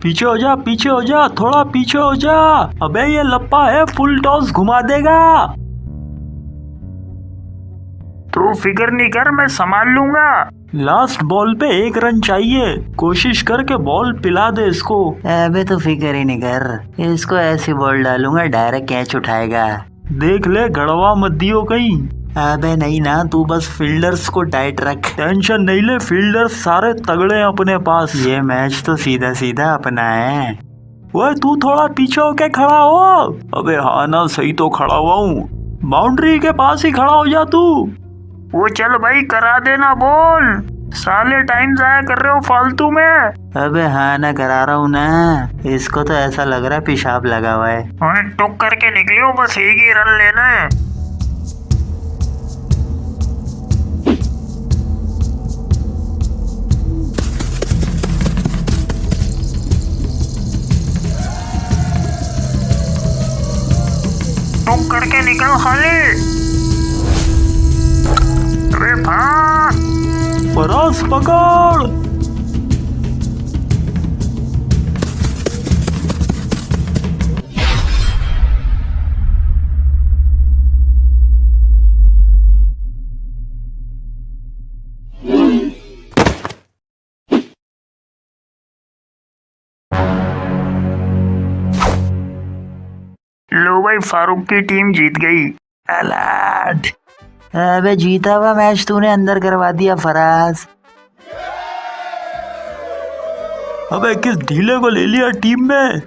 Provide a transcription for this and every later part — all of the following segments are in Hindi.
पीछे हो जा, थोड़ा पीछे हो जा। अबे ये लप्पा है, फुल टॉस घुमा देगा। तू फिक्र नहीं कर, मैं संभाल लूंगा। लास्ट बॉल पे 1 रन चाहिए, कोशिश करके बॉल पिला दे इसको। अबे तो फिक्र ही नहीं कर, इसको ऐसी बॉल डालूंगा डायरेक्ट कैच उठाएगा। देख ले गड़वा मत दियो कहीं। अबे नहीं ना, तू बस फील्डर्स को टाइट रख। टेंशन नहीं ले, फील्डर्स सारे तगड़े हैं अपने पास। ये मैच तो सीधा सीधा अपना है। वो तू थोड़ा पीछे होके खड़ा हो। अबे हाँ ना, सही तो खड़ा हुआ हूँ। बाउंड्री के पास ही खड़ा हो जा तू। वो चल भाई, करा देना बॉल। साले टाइम जाया कर रहे हो फालतू में। अबे हाँ ना, करा रहा हूँ ना। इसको तो ऐसा लग रहा है पेशाब लगा हुआ है। टुक करके निकलियो, बस एक ही रन लेना है। टुक करके निकल खाली। अबे भाग। फराज पकड़। लो भाई, फारूक की टीम जीत गई। अलर्ट। अबे जीता हुआ मैच तूने अंदर करवा दिया फराज। अबे किस ढीले को ले लिया टीम में।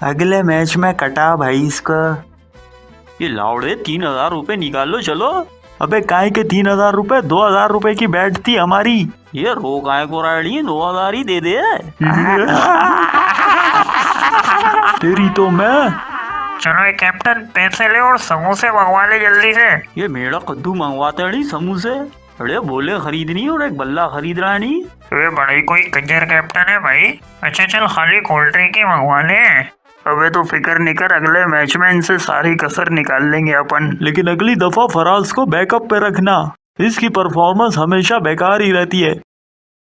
अगले मैच में कटा भाई इसको। ये लाउड़े 3000 रुपए निकालो चलो। अबे काय के 3000 रुपए, 2000 रुपए की बैट थी हमारी। ये रो काय को राड़ी, 2000 ही दे दे। तेरी तो मैं। चलो कैप्टन, पैसे ले और समोसे मंगवा ले जल्दी से। ये मेरा कद्दू मंगवाते नहीं समोसे। अरे बोले खरीदनी और एक बल्ला खरीद रहा नहीं। वे बड़ा ही कोई कंजर कैप्टन है भाई। अच्छा चल, खाली कोल्ड ड्रिंक ही मंगवा ले। अबे तो फिक्र नहीं कर, अगले मैच में इनसे सारी कसर निकाल लेंगे अपन। लेकिन अगली दफा फराज को बैकअप पे रखना, इसकी परफॉर्मेंस हमेशा बेकार ही रहती है।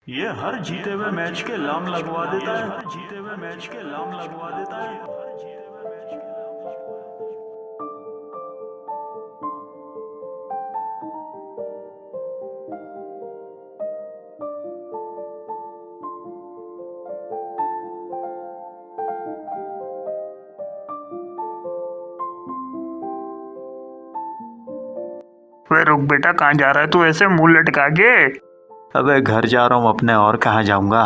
ये हर जीते हुए मैच के लाम लगवा देता है। जीते हुए मैच के लाम लगवा देता है। वे रुक बेटा, कहाँ जा रहा है तू ऐसे मुंह लटका के? अबे घर जा रहा हूँ अपने, और कहाँ जाऊंगा।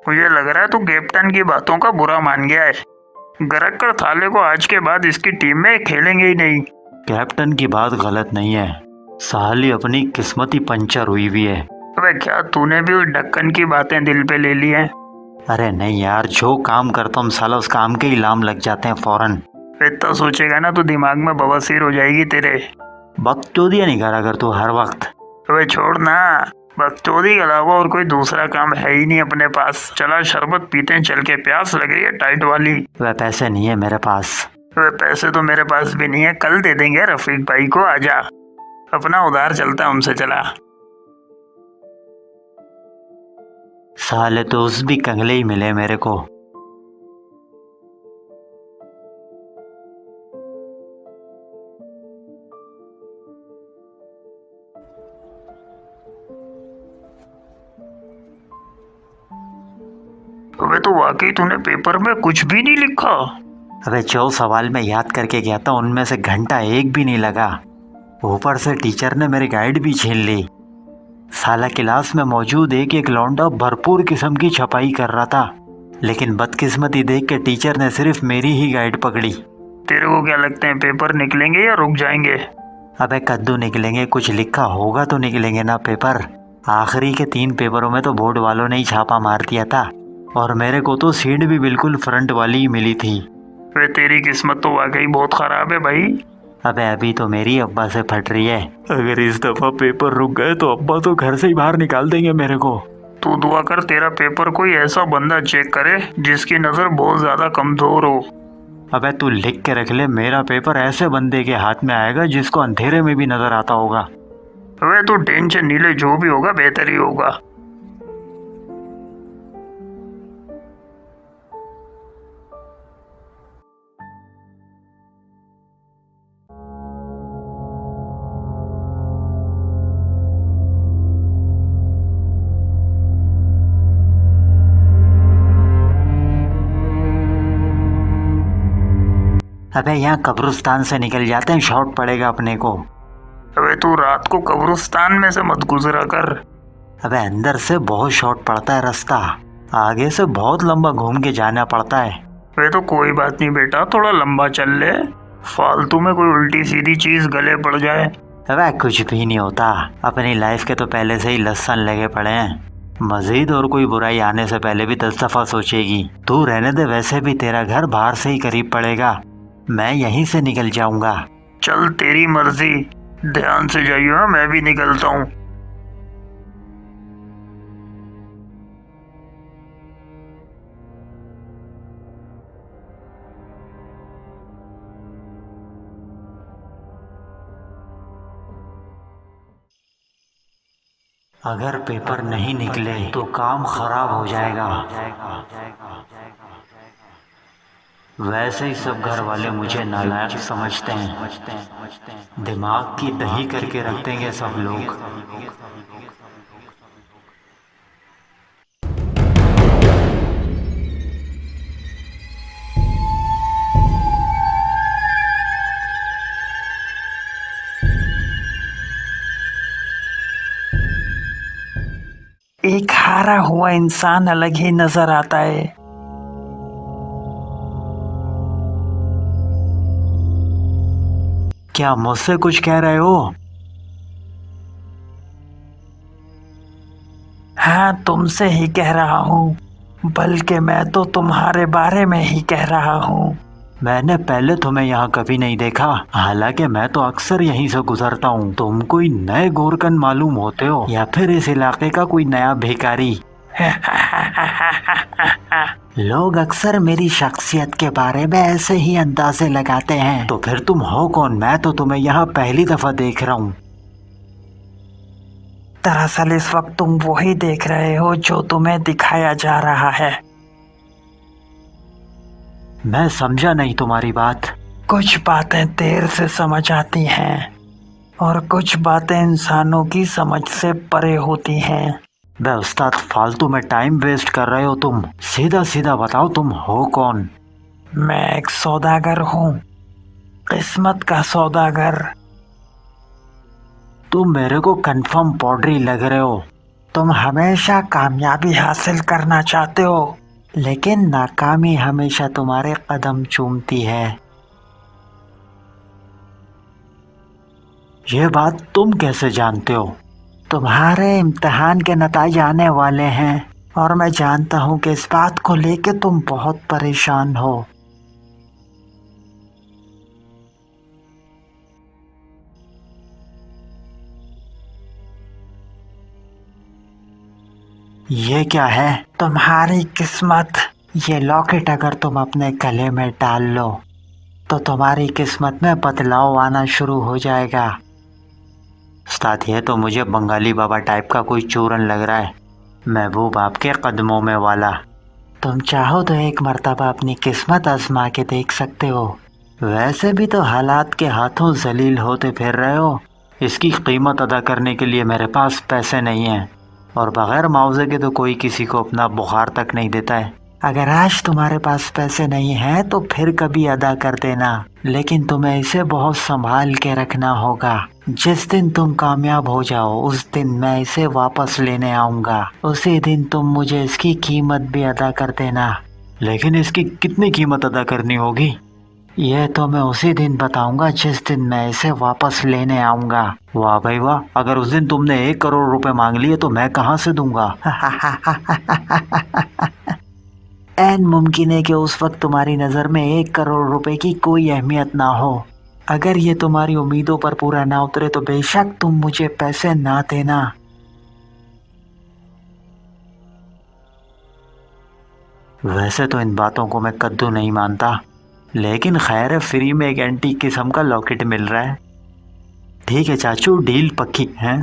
मुझे लग रहा है तू कैप्टन की बातों का बुरा मान गया है। गरक कर थाले को, आज के बाद इसकी टीम में खेलेंगे ही नहीं। कैप्टन की बात गलत नहीं है, साली अपनी किस्मत ही पंचर हुई हुई है। अबे क्या तूने भी उस ढक्कन की बातें दिल पे ले ली हैं? अरे नहीं यार, जो काम करता हूँ साला उस काम के ही लाम लग जाते हैं फौरन। इतना सोचेगा ना तो दिमाग में बवासीर हो जाएगी तेरे। बकचोदियां नहीं करा कर तू हर वक्त। अबे छोड़ ना, बकचोदी के अलावा और कोई दूसरा काम है ही नहीं अपने पास। चला शरबत पीते हैं चल के, प्यास लग रही है टाइट वाली। वह पैसे नहीं है मेरे पास। अबे पैसे तो मेरे पास भी नहीं है, कल दे देंगे रफीक भाई को। आजा, अपना उधार चलता है हमसे। चला साले तो उस भी कंगले ही मिले मेरे को। अबे तो वाकई तूने पेपर में कुछ भी नहीं लिखा? अबे जो सवाल मैं याद करके गया था उनमें से घंटा एक भी नहीं लगा। ऊपर से टीचर ने मेरी गाइड भी छीन ली। साला क्लास में मौजूद एक लौंडा भरपूर किस्म की छपाई कर रहा था, लेकिन बदकिस्मती देख के टीचर ने सिर्फ मेरी ही गाइड पकड़ी। तेरे को क्या लगता है पेपर निकलेंगे या रुक जाएंगे? अबे कद्दू निकलेंगे, कुछ लिखा होगा तो निकलेंगे ना पेपर। आखिरी के 3 पेपरों में तो बोर्ड वालों ने ही छापा मार दिया था, और मेरे को तो सीट भी बिल्कुल फ्रंट वाली ही मिली थी। वे तेरी किस्मत तो वाकई बहुत खराब है भाई। अबे अभी तो मेरी अब्बा से फट रही है। अगर इस दफा पेपर रुक गए तो अब्बा तो घर से ही बाहर निकाल देंगे मेरे को। तू दुआ कर तेरा पेपर कोई ऐसा बंदा चेक करे जिसकी नजर बहुत ज्यादा कमजोर हो। अबे तू लिख के रख ले, मेरा पेपर ऐसे बंदे के हाथ में आएगा जिसको अंधेरे में भी नजर आता होगा। वे तू टेंशन नहीं ले, जो भी होगा बेहतर ही होगा। अबे यहाँ कब्रिस्तान से निकल जाते हैं, शॉर्ट पड़ेगा अपने को। अबे तू रात को कब्रिस्तान में से मत गुजरा कर। अबे अंदर से बहुत शॉर्ट पड़ता है रास्ता, आगे से बहुत लंबा घूम के जाना पड़ता है। वे तो कोई बात नहीं बेटा, थोड़ा लंबा चल ले, फालतू में कोई उल्टी सीधी चीज गले पड़ जाए। अबे कुछ भी नहीं होता, अपनी लाइफ के तो पहले से ही लसन लगे पड़े हैं। मजीद और कोई बुराई आने से पहले भी 10 दफा सोचेगी। तू रहने दे, वैसे भी तेरा घर बाहर से ही करीब पड़ेगा, मैं यहीं से निकल जाऊंगा। चल तेरी मर्जी, ध्यान से जाइयो, मैं भी निकलता हूँ। अगर पेपर नहीं निकले तो काम खराब हो जाएगा। वैसे ही सब घर वाले मुझे नालायक समझते हैं, दिमाग की दही करके रख देंगे सब लोग। एक हारा हुआ इंसान अलग ही नजर आता है। क्या मुझसे कुछ कह रहे हो? हाँ, तुमसे ही कह रहा हूँ, बल्कि मैं तो तुम्हारे बारे में ही कह रहा हूँ। मैंने पहले तुम्हें यहाँ कभी नहीं देखा, हालांकि मैं तो अक्सर यहीं से गुजरता हूँ। तुम कोई नए गोरकन मालूम होते हो या फिर इस इलाके का कोई नया भिखारी? लोग अक्सर मेरी शख्सियत के बारे में ऐसे ही अंदाजे लगाते हैं। तो फिर तुम हो कौन? मैं तो तुम्हें यहाँ पहली दफा देख रहा हूँ। दरअसल इस वक्त तुम वही देख रहे हो जो तुम्हें दिखाया जा रहा है। मैं समझा नहीं तुम्हारी बात। कुछ बातें देर से समझ आती हैं और कुछ बातें इंसानों की समझ से परे होती हैं। बे उस्ताद, फालतू में टाइम वेस्ट कर रहे हो तुम। सीधा सीधा बताओ तुम हो कौन? मैं एक सौदागर हूँ, किस्मत का सौदागर। तुम मेरे को कंफर्म पॉडरी लग रहे हो। तुम हमेशा कामयाबी हासिल करना चाहते हो, लेकिन नाकामी हमेशा तुम्हारे कदम चूमती है। ये बात तुम कैसे जानते हो? तुम्हारे इम्तिहान के नतीजे आने वाले हैं और मैं जानता हूँ कि इस बात को लेकर तुम बहुत परेशान हो। ये क्या है? तुम्हारी किस्मत। ये लॉकेट अगर तुम अपने गले में डाल लो तो तुम्हारी किस्मत में बदलाव आना शुरू हो जाएगा। उस्ताद, ये तो मुझे बंगाली बाबा टाइप का कोई चूरन लग रहा है, महबूब आपके कदमों में वाला। तुम चाहो तो एक मर्तबा अपनी किस्मत आजमा के देख सकते हो। वैसे भी तो हालात के हाथों जलील होते फिर रहे हो। इसकी कीमत अदा करने के लिए मेरे पास पैसे नहीं हैं, और बगैर मुआवजे के तो कोई किसी को अपना बुखार तक नहीं देता है। अगर आज तुम्हारे पास पैसे नहीं हैं तो फिर कभी अदा कर देना, लेकिन तुम्हें इसे बहुत संभाल के रखना होगा। जिस दिन तुम कामयाब हो जाओ उस दिन मैं इसे वापस लेने आऊँगा। उसी दिन तुम मुझे इसकी कीमत भी अदा कर देना। लेकिन इसकी कितनी कीमत अदा करनी होगी? यह तो मैं उसी दिन बताऊंगा जिस दिन मैं इसे वापस लेने आऊँगा। वाह भाई वाह, अगर उस दिन तुमने 1 करोड़ रुपए मांग लिए तो मैं कहाँ से दूंगा? लेकिन मुमकिन है कि उस वक्त तुम्हारी नज़र में 1 करोड़ रुपए की कोई अहमियत ना हो। अगर ये तुम्हारी उम्मीदों पर पूरा ना उतरे तो बेशक तुम मुझे पैसे ना देना। वैसे तो इन बातों को मैं कद्दू नहीं मानता, लेकिन खैर है, फ्री में एक एंटीक किस्म का लॉकेट मिल रहा है। ठीक है चाचू, डील पक्की है।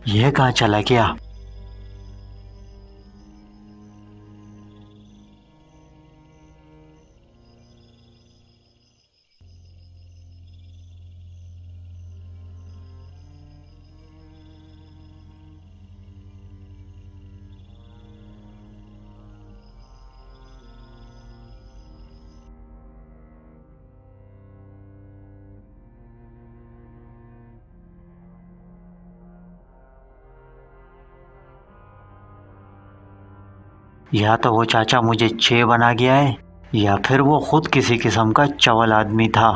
यह कहाँ चला गया? या तो वो चाचा मुझे 6 बना गया है, या फिर वो खुद किसी किस्म का चवल आदमी था।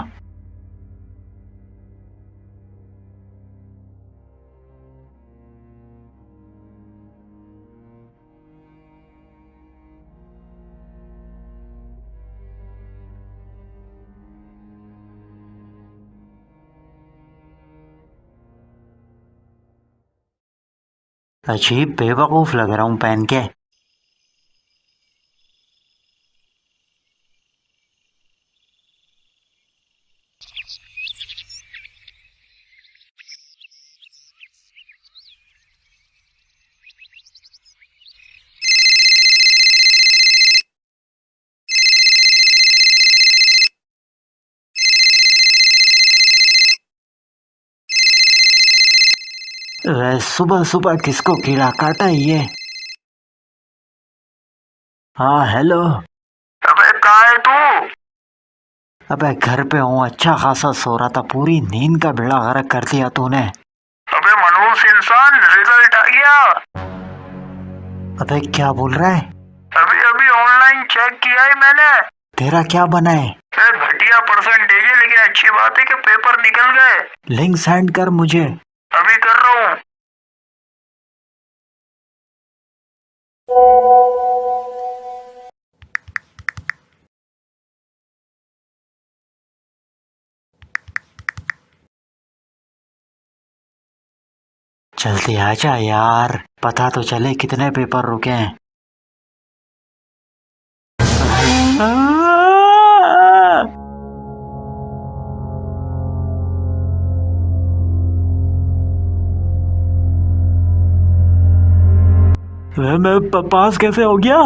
अजीब बेवकूफ लग रहा हूँ पहन के। सुबह सुबह किसको कीड़ा काटा है ये? हाँ हेलो। अबे कहाँ है तू? अबे घर पे हूँ, अच्छा खासा सो रहा था, पूरी नींद का बेड़ा गर्क कर दिया तूने। अबे मनहूस इंसान, रिजल्ट आ गया। अबे क्या बोल रहा है? अभी अभी ऑनलाइन चेक किया है मैंने। तेरा क्या बना है? घटिया परसेंटेज है, लेकिन अच्छी बात है कि पेपर निकल गए। लिंक सेंड कर मुझे। अभी कर रहा हूँ। जल्दी आ जा यार, पता तो चले कितने पेपर रुके हैं। मैं पास कैसे हो गया?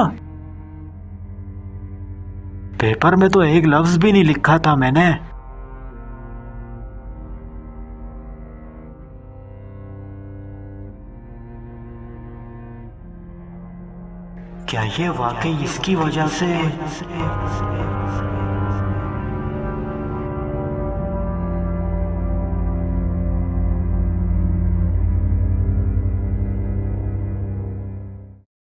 पेपर में तो एक लफ्ज भी नहीं लिखा था मैंने। क्या ये वाकई इसकी वजह से?